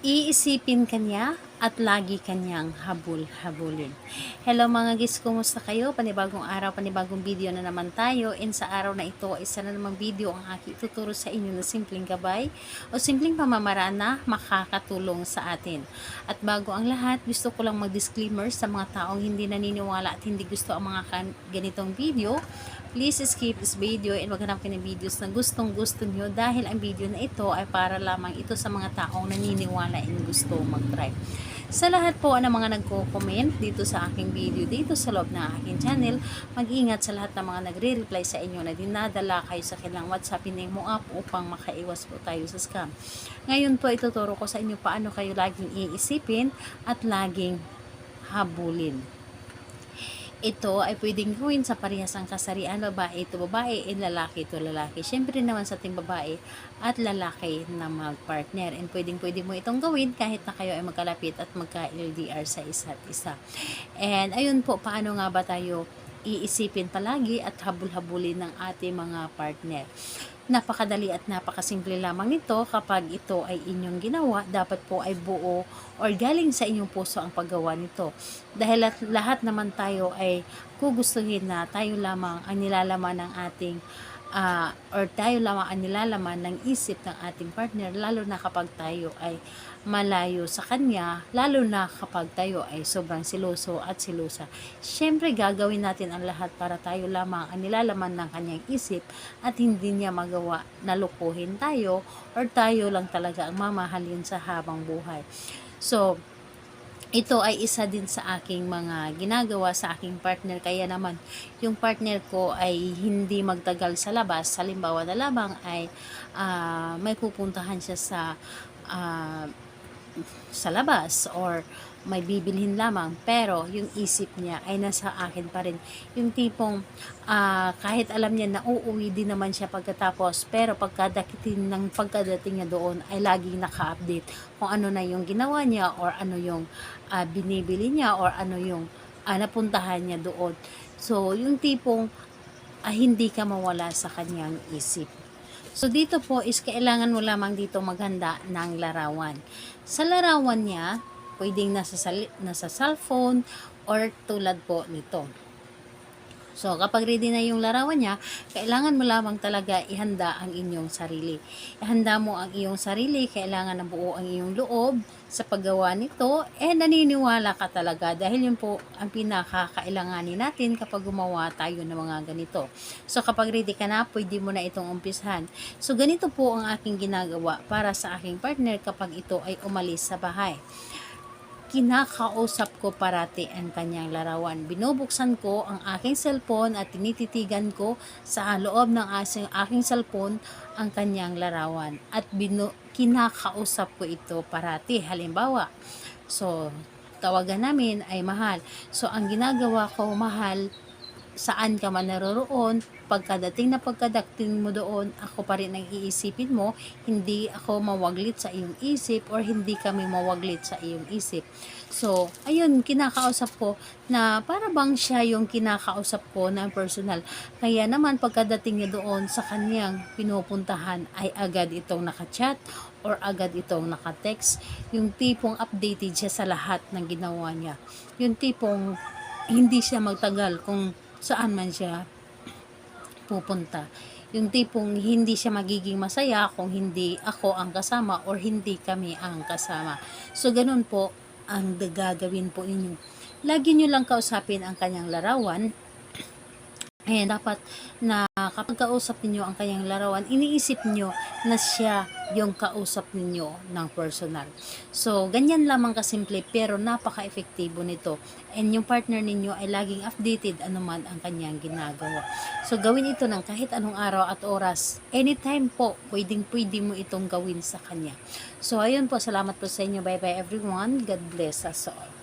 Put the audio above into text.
Iisipin kanya at lagi kanyang habul-habulin. Hello mga guys, kumusta kayo? Panibagong araw, panibagong video na naman tayo. And sa araw na ito, isa na namang video ang aking tuturo sa inyo na simpleng gabay o simpleng pamamaraan na makakatulong sa atin. At bago ang lahat, gusto ko lang mag-disclaimer sa mga taong hindi naniniwala at hindi gusto ang mga ganitong video. Please skip this video and maghanap kayo ng videos na gustong-gusto nyo dahil ang video na ito ay para lamang ito sa mga taong naniniwala and gusto mag-try. Sa lahat po ng mga nagko-comment dito sa aking video, dito sa loob ng aking channel, mag-ingat sa lahat ng mga nagre-reply sa inyo na dinadala kayo sa kanilang WhatsApp name mo up upang makaiwas po tayo sa scam. Ngayon po ituturo ko sa inyo paano kayo laging iisipin at laging habulin. Ito ay pwedeng gawin sa parehasang kasarian, babae ito babae, and lalaki ito lalaki. Siyempre naman sa ating babae at lalaki na mag-partner. And pwede mo itong gawin kahit na kayo ay magkalapit at magka-LDR sa isa't isa. And ayun po, paano nga ba tayo iisipin palagi at habul-habulin ng ating mga partner. Napakadali at napakasimple lamang nito. Kapag ito ay inyong ginawa, dapat po ay buo or galing sa inyong puso ang paggawa nito. Dahil lahat naman tayo ay gugustuhin na tayo lamang ang nilalaman ng ating or tayo lamang ang nilalaman ng isip ng ating partner, lalo na kapag tayo ay malayo sa kanya, lalo na kapag tayo ay sobrang siloso at silosa. Siyempre gagawin natin ang lahat para tayo lamang ang nilalaman ng kanyang isip at hindi niya magawa na lukuhin tayo or tayo lang talaga ang mamahalin sa habang buhay. So, ito ay isa din sa aking mga ginagawa sa aking partner. Kaya naman, yung partner ko ay hindi magtagal sa labas. Halimbawa na lamang ay may pupuntahan siya sa labas or may bibilhin lamang, pero yung isip niya ay nasa akin pa rin. Yung tipong kahit alam niya na uuwi din naman siya pagkatapos, pero pagkadating niya doon ay laging naka-update kung ano na yung ginawa niya or ano yung binibili niya or ano yung napuntahan niya doon. So yung tipong hindi ka mawala sa kanyang isip. So dito po is kailangan mo lamang dito maghanda ng larawan. Sa larawan niya, pwedeng nasa cellphone or tulad po nito. So, kapag ready na yung larawan niya, kailangan mo lamang talaga ihanda ang inyong sarili. Ihanda mo ang iyong sarili, kailangan na buo ang iyong loob sa paggawa nito, naniniwala ka talaga dahil yun po ang pinakakailanganin natin kapag gumawa tayo ng mga ganito. So, kapag ready ka na, pwede mo na itong umpisahan. So, ganito po ang aking ginagawa para sa aking partner kapag ito ay umalis sa bahay. Kinakausap ko parati ang kanyang larawan. Binubuksan ko ang aking cellphone at tinititigan ko sa loob ng aking cellphone ang kanyang larawan. At kinakausap ko ito parati. Halimbawa, so tawagan namin ay mahal. So ang ginagawa ko, mahal, saan ka man naroroon, pagkadating mo doon, ako pa rin ang iisipin mo, hindi ako mawaglit sa iyong isip or hindi kami mawaglit sa iyong isip. So, ayun, kinakausap ko na para bang siya yung kinakausap ko na personal. Kaya naman pagkadating niya doon sa kanyang pinupuntahan ay agad itong nakachat or agad itong nakatext. Yung tipong updated siya sa lahat ng ginawa niya. Yung tipong hindi siya magtagal kung saan man siya pupunta. Yung tipong hindi siya magiging masaya kung hindi ako ang kasama or hindi kami ang kasama. So, ganun po ang gagawin po ninyo. Lagi nyo lang kausapin ang kanyang larawan. Dapat na kapag kausap niyo ang kanyang larawan, iniisip niyo na siya yung kausap niyo ng personal. So, ganyan lamang kasimple pero napaka-efektibo nito. And yung partner ninyo ay laging updated anuman ang kanyang ginagawa. So, gawin ito ng kahit anong araw at oras. Anytime po, pwede mo itong gawin sa kanya. So, ayun po. Salamat po sa inyo. Bye-bye everyone. God bless us all.